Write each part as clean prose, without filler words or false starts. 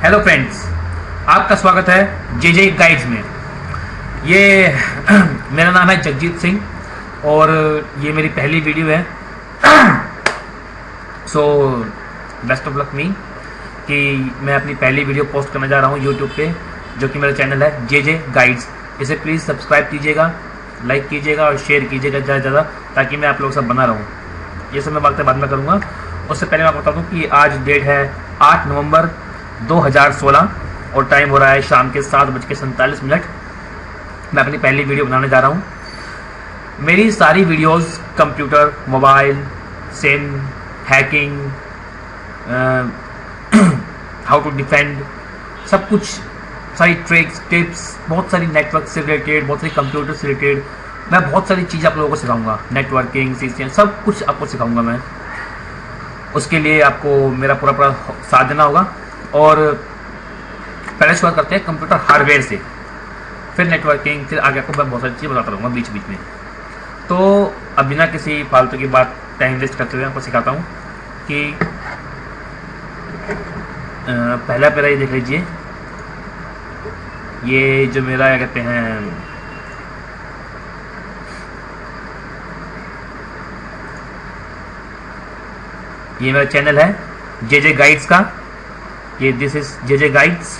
Hello friends, आपका स्वागत है जे गाइड्स में। ये मेरा नाम है जगजीत सिंह और ये मेरी पहली वीडियो है। सो बेस्ट ऑफ लक मी कि मैं अपनी पहली वीडियो पोस्ट करने जा रहा हूँ यूट्यूब पे, जो कि मेरा चैनल है जे गाइड्स। इसे प्लीज़ सब्सक्राइब कीजिएगा, लाइक कीजिएगा और शेयर कीजिएगा ज़्यादा से ज़्यादा, ताकि मैं आप लोगों से बना रहूँ। ये सब मैं बाद में करूँगा। उससे पहले मैं आपको बता दूँ कि आज डेट है 8 नवंबर 2016 और टाइम हो रहा है शाम के 7:47। मैं अपनी पहली वीडियो बनाने जा रहा हूँ। मेरी सारी videos computer, mobile, SIM, hacking, how to defend, सब कुछ, सारी ट्रिक्स, टिप्स, बहुत सारी नेटवर्क से रिलेटेड, बहुत सारी कंप्यूटर से रिलेटेड, मैं बहुत सारी चीज़ें आप लोगों को सिखाऊंगा। नेटवर्किंग, सीसीएन, सब कुछ आपको सिखाऊंगा मैं। उसके लिए आपको मेरा पूरा साथ देना होगा। और पहले शुरुआत करते हैं कंप्यूटर हार्डवेयर से, फिर नेटवर्किंग, फिर आगे आपको मैं बहुत सारी चीज़ें बताता रहूँगा बीच बीच में। तो अब बिना किसी फालतू की बात टाइम वेस्ट करते हुए आपको सिखाता हूँ कि पहला ये देख लीजिए। ये जो मेरा क्या कहते हैं, ये मेरा चैनल है जे गाइड्स का। ये this is J guides.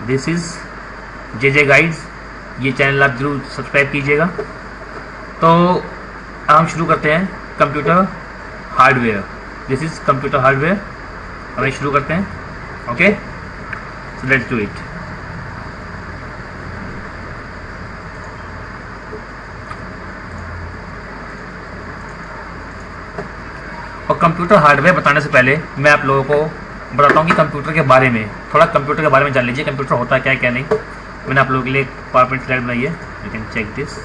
This is J guides. ये चैनल आप जरूर सब्सक्राइब कीजिएगा। तो हम शुरू करते हैं computer hardware. This is computer hardware. हमें शुरू करते हैं। Okay, so let's do it. और कंप्यूटर हार्डवेयर बताने से पहले मैं आप लोगों को बताता हूँ कि कंप्यूटर के बारे में, थोड़ा कंप्यूटर के बारे में जान लीजिए। कंप्यूटर होता है क्या नहीं। मैंने आप लोगों के लिए एक पावरपॉइंट स्लाइड बनाई है, यू कैन चेक दिस।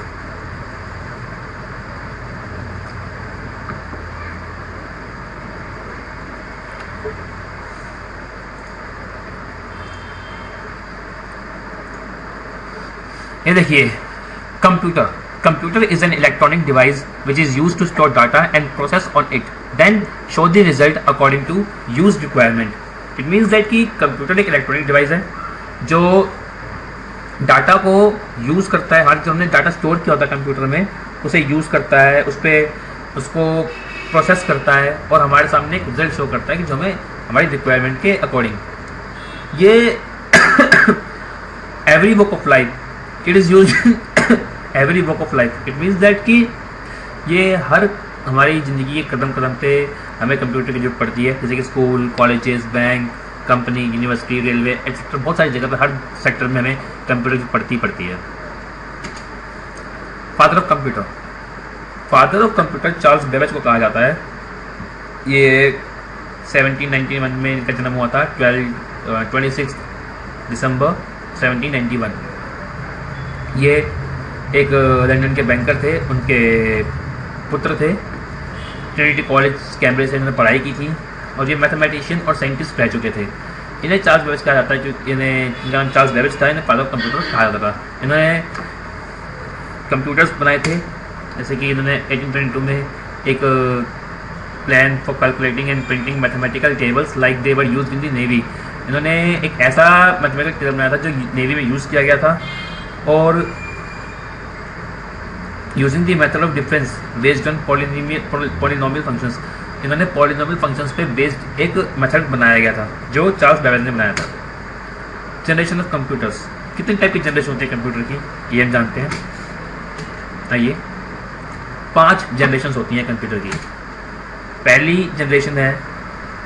ये देखिए, computer is an electronic device which is used to store data and process on it, then show the result according to used requirement. It means that कि computer एक electronic device है जो data को use करता है। हर जो हमने data store किया होता है कंप्यूटर में, उसे यूज़ करता है, उसको प्रोसेस करता है और हमारे सामने एक रिजल्ट शो करता है कि जो हमें हमारी रिक्वायरमेंट के अकॉर्डिंग। ये every walk of life it is use every walk of life. It means that कि ये हर हमारी ज़िंदगी के कदम कदम पे हमें कंप्यूटर की जरूरत पड़ती है। जैसे कि school, colleges, bank, company, university, railway etcetera, बहुत सारी जगह पे, हर सेक्टर में हमें कंप्यूटर की पड़ती है। Father of computer Charles Babbage को कहा जाता है। ये 1791 में इनका जन्म हुआ था, 26 दिसंबर 1791। ये एक लंदन के बैंकर थे, उनके पुत्र थे। ट्रिनिटी कॉलेज कैम्ब्रिज से इन्होंने पढ़ाई की थी और ये मैथमेटिशियन और साइंटिस्ट रह चुके थे। इन्हें चार्ल्स बेबेज कहा जाता है क्योंकि इनका नाम चार्ल्स बेबेज था। इन्हें फादर ऑफ कंप्यूटर कहा जाता था। इन्होंने कंप्यूटर्स बनाए थे, जैसे कि इन्होंने 1822 में एक plan for calculating and printing mathematical tables like they were used in the navy. इन्होंने एक ऐसा मैथमेटिकल टेबल बनाया था जो नेवी में यूज़ किया गया था। और using the method of difference based on polynomial functions, इन्होंने पॉलिनोमियल फंक्शंस पे बेस्ड एक मेथड बनाया गया था जो चार्ल्स बेबेज ने बनाया था। जनरेशन ऑफ कंप्यूटर्स, कितने टाइप की जनरेशन होती है कंप्यूटर की, ये हम जानते हैं। आइए, 5 जनरेशन होती हैं कंप्यूटर की। पहली जनरेशन है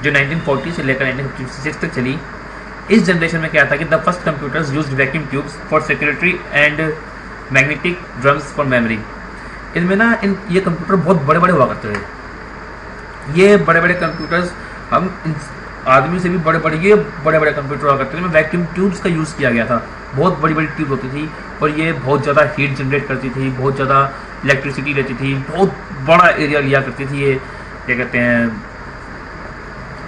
जो 1940 से लेकर 1956 तक चली। इस जनरेशन में क्या था कि the first computers used vacuum tubes for secretary and magnetic drums for memory. इनमें ना ये कंप्यूटर बहुत बड़े बड़े हुआ करते थे। ये बड़े बड़े कंप्यूटर्स, हम आदमी से भी बड़े बड़े कंप्यूटर हुआ करते थे। इनमें वैक्यूम ट्यूब्स का यूज़ किया गया था। बहुत बड़ी बड़ी ट्यूब होती थी और ये बहुत ज़्यादा हीट जनरेट करती थी, बहुत ज़्यादा इलेक्ट्रिसिटी लेती थी, बहुत बड़ा एरिया लिया करती थी ये, क्या कहते हैं,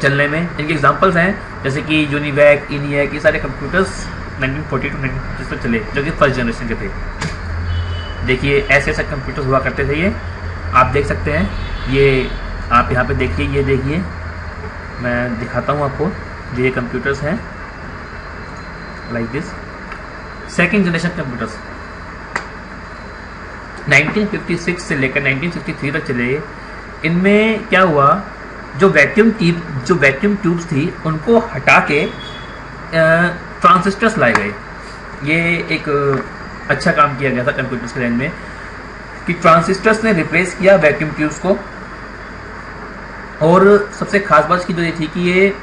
चलने में। इनके एग्जांपल्स हैं जैसे कि यूनिवैक, इनियक, ये सारे कंप्यूटर्स 1940 टू 1950 तक चले, जो कि फर्स्ट जनरेशन के थे। देखिए ऐसे ऐसे कंप्यूटर्स हुआ करते थे, ये आप देख सकते हैं। ये आप यहाँ पे देखिए, ये देखिए मैं दिखाता हूँ आपको, ये कंप्यूटर्स हैं like this. Second generation computers 1956 से लेकर 1963 तक चले। इनमें क्या हुआ, जो वैक्यूम ट्यूब्स थी उनको हटा के ट्रांजिस्टर्स लाए गए। ये एक अच्छा काम किया गया था कंप्यूटर्स के लाइन में कि ट्रांजिस्टर्स ने रिप्लेस किया वैक्यूम ट्यूब्स को। और सबसे खास बात की जो ये थी कि ये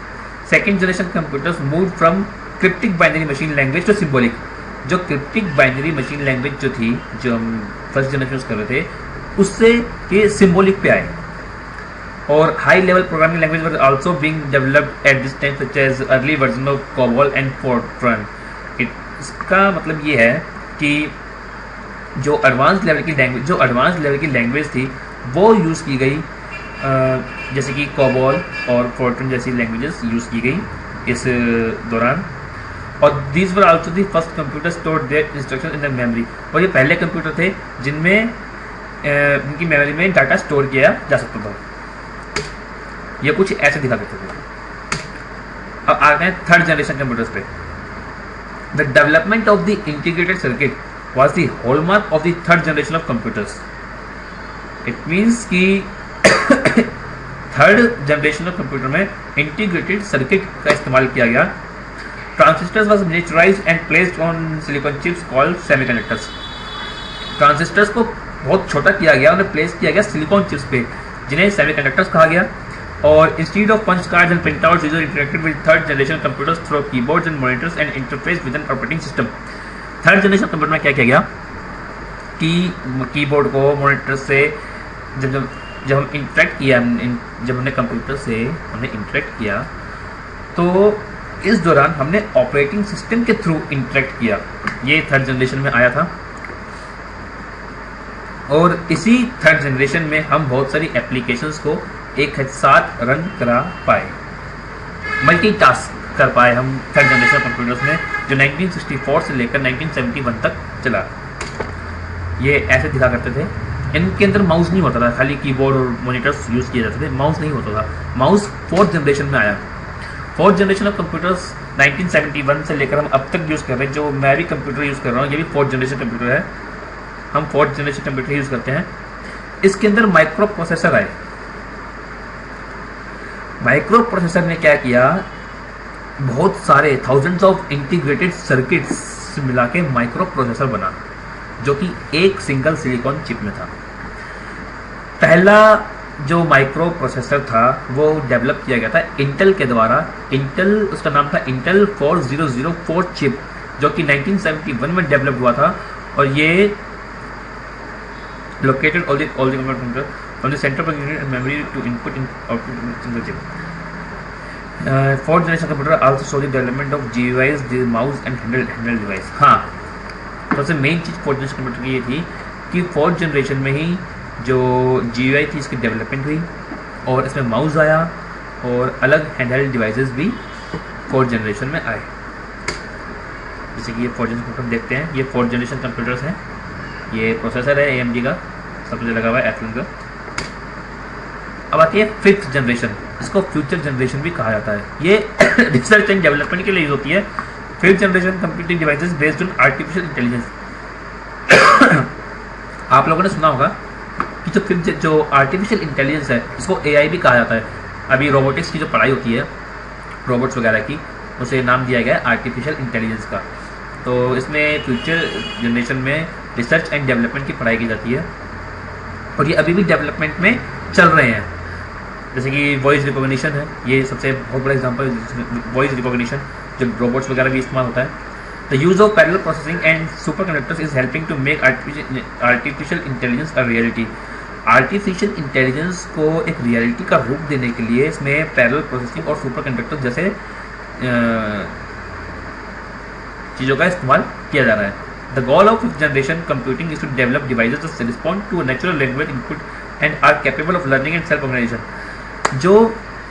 second generation computers move from cryptic binary machine language to symbolic. जो क्रिप्टिक बाइनरी मशीन लैंग्वेज जो थी, जो हम फर्स्ट जनरेशन यूज कर रहे थे, उससे ये सिंबॉलिक पे आए। और high level programming language were also being developed at this time, such as early version of COBOL and FORTRAN. इसका मतलब ये है कि जो एडवांस लेवल की लैंग्वेज थी वो यूज़ की गई, जैसे कि कोबॉल और फोर्ट्रन जैसी लैंग्वेजेस यूज़ की गई इस दौरान। और these were also the first computer store their instruction in the memory. और ये पहले कंप्यूटर थे जिनमें उनकी मेमोरी में डाटा स्टोर किया जा सकता था। ये कुछ ऐसे दिखा करते थे। अब आ गए थर्ड जनरेशन कंप्यूटर्स पे। The development of the integrated circuit was the hallmark of the third generation of computers. It means कि थर्ड जनरेशन ऑफ कंप्यूटर में इंटीग्रेटेड सर्किट का इस्तेमाल किया गया। Transistors was miniaturised and placed on silicon chips called semiconductors. Transistors को बहुत छोटा किया गया, उन्हें प्लेस किया गया सिलिकॉन चिप्स पे, जिन्हें सेमीकंडक्टर्स कहा गया। और instead of punch cards and printouts, user interacted with third generation computers through keyboards and monitors and interface with an operating system. Third generation computer में क्या किया गया कि कीबोर्ड को मॉनिटर से जब हम इंटरेक्ट किया, जब हमने कंप्यूटर से इंटरेक्ट किया, तो इस दौरान हमने ऑपरेटिंग सिस्टम के थ्रू इंटरेक्ट किया। ये थर्ड जनरेशन में आया था। और इसी थर्ड जनरेशन में हम बहुत सारी एप्लीकेशंस को एक साथ रन करा पाए, मल्टीटास्क कर पाए हम थर्ड जनरेशन कंप्यूटर्स में, जो 1964 से लेकर 1971 तक चला। ये ऐसे दिखा करते थे। इनके अंदर माउस नहीं होता था, खाली कीबोर्ड और मॉनिटर्स यूज़ किए जाते थे, माउस नहीं होता था। माउस फोर्थ जनरेशन में आया। फोर्थ जनरेशन ऑफ कंप्यूटर्स 1971 से लेकर हम अब तक यूज़ कर रहे हैं। जो मैं भी कंप्यूटर यूज़ कर रहा हूँ, ये भी फोर्थ जनरेशन कंप्यूटर है। हम फोर्थ जनरेशन कंप्यूटर यूज़ करते हैं। इसके अंदर माइक्रो प्रोसेसर आए। माइक्रो प्रोसेसर ने क्या किया, बहुत सारे थाउजेंड्स ऑफ इंटीग्रेटेड सर्किट्स मिला के माइक्रो प्रोसेसर बना, जो कि एक सिंगल सिलिकॉन चिप में था। पहला जो माइक्रो प्रोसेसर था वो डेवलप किया गया था इंटेल के द्वारा। इंटेल, उसका नाम था इंटेल 4004 चिप, जो कि 1971 में डेवलप हुआ था। और ये located all the computer from the centre of memory to input in output in the chip. Fourth generation computer also show the development of GUIs, the mouse and handle device. हाँ, सबसे main चीज़ fourth generation computer की ये थी कि fourth generation में ही जो GUI थी इसकी डेवलपमेंट हुई, और इसमें माउस आया, और अलग हैंडहेल्ड डिवाइसेस भी फोर्थ जनरेशन में आए। जैसे कि ये फोर्थ जनरेशन कंप्यूटर देखते हैं, ये फोर्थ जनरेशन कंप्यूटर्स हैं। ये प्रोसेसर है AMD का, सबसे लगा हुआ है एथलन का। अब आती है फिफ्थ जनरेशन, इसको फ्यूचर जनरेशन भी कहा जाता है। ये रिसर्च एंड डेवलपमेंट के लिए यूज होती है। Fifth generation computing devices based on artificial intelligence. आप लोगों ने सुना होगा कि जो आर्टिफिशियल इंटेलिजेंस है, इसको AI भी कहा जाता है। अभी रोबोटिक्स की जो पढ़ाई होती है, रोबोट्स वगैरह की, उसे नाम दिया गया है आर्टिफिशियल इंटेलिजेंस का। तो इसमें फ्यूचर जनरेशन में रिसर्च एंड डेवलपमेंट की पढ़ाई की जाती है, और ये अभी भी डेवलपमेंट में चल रहे हैं। जैसे कि वॉइस रिकॉग्निशन है, ये सबसे बहुत बड़ा एग्जांपल है। वॉइस रिकॉग्निशन जो रोबोट्स वगैरह भी इस्तेमाल होता है। The use of parallel processing and super conductors is helping to make artificial intelligence a reality. Artificial intelligence को एक रियलिटी का रूप देने के लिए इसमें पैरेलल प्रोसेसिंग और सुपर कंडक्टर जैसे चीज़ों का इस्तेमाल किया जा रहा है। The goal of fifth generation computing is to develop devices that respond to natural language input and are capable of learning and self organisation. जो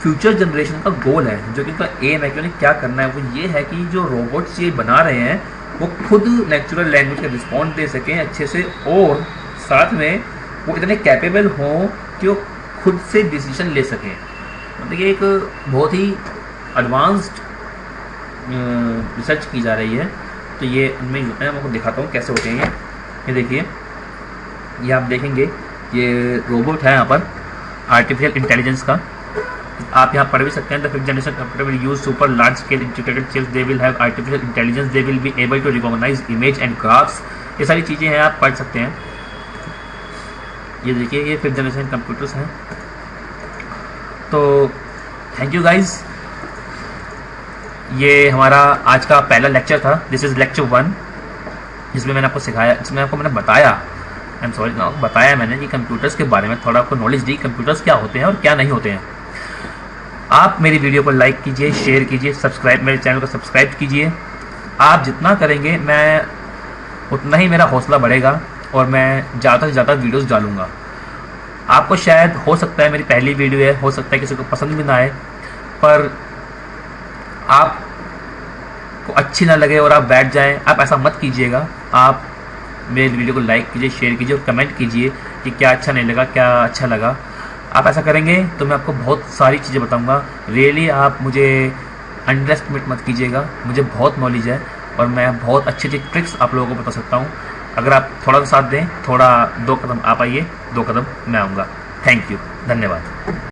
फ्यूचर जनरेशन का गोल है, जो कि उनका एम है कि उन्हें क्या करना है, वो ये है कि जो रोबोट्स ये बना रहे हैं वो खुद नेचुरल लैंग्वेज का रिस्पॉन्स दे सकें अच्छे से, और साथ में वो इतने कैपेबल हों कि वो खुद से डिसीजन ले सकें। मतलब ये एक बहुत ही एडवांस्ड रिसर्च की जा रही है। तो ये उनमें होते हैं, मैं आपको दिखाता हूँ कैसे होते हैं ये देखिए, ये आप देखेंगे ये रोबोट है यहाँ पर आर्टिफिशियल इंटेलिजेंस का। आप यहाँ पढ़ भी सकते हैं, the fifth generation computer will use super large scale integrated chips, they will have artificial intelligence, they will be able to recognise image and graphs. ये सारी चीज़ें हैं, आप पढ़ सकते हैं। ये देखिए ये फिफ्थ जनरेशन कंप्यूटर्स हैं। तो थैंक यू गाइज, ये हमारा आज का पहला लेक्चर था। दिस इज़ लेक्चर 1, जिसमें मैंने आपको सिखाया, जिसमें आपको मैंने बताया, आई एम सॉरी बताया मैंने कि कंप्यूटर्स के बारे में थोड़ा आपको नॉलेज दी, कंप्यूटर्स क्या होते हैं और क्या नहीं होते हैं। आप मेरी वीडियो को लाइक कीजिए, शेयर कीजिए, सब्सक्राइब, मेरे चैनल को सब्सक्राइब कीजिए। आप जितना करेंगे मैं उतना ही मेरा हौसला बढ़ेगा और मैं ज़्यादा से ज़्यादा वीडियोस डालूंगा। आपको शायद हो सकता है मेरी पहली वीडियो है, हो सकता है किसी को पसंद भी ना आए, पर आपको अच्छी ना लगे और आप बैठ जाएं, आप ऐसा मत कीजिएगा। आप मेरे वीडियो को लाइक कीजिए, शेयर कीजिए और कमेंट कीजिए कि क्या अच्छा नहीं लगा, क्या अच्छा लगा। आप ऐसा करेंगे तो मैं आपको बहुत सारी चीज़ें बताऊंगा। रियली आप मुझे अंडर एस्टिमेट मत कीजिएगा, मुझे बहुत नॉलेज है और मैं बहुत अच्छी अच्छी ट्रिक्स आप लोगों को बता सकता हूँ। अगर आप थोड़ा सा साथ दें, थोड़ा 2 कदम आप आइए, 2 कदम मैं आऊँगा। थैंक यू, धन्यवाद।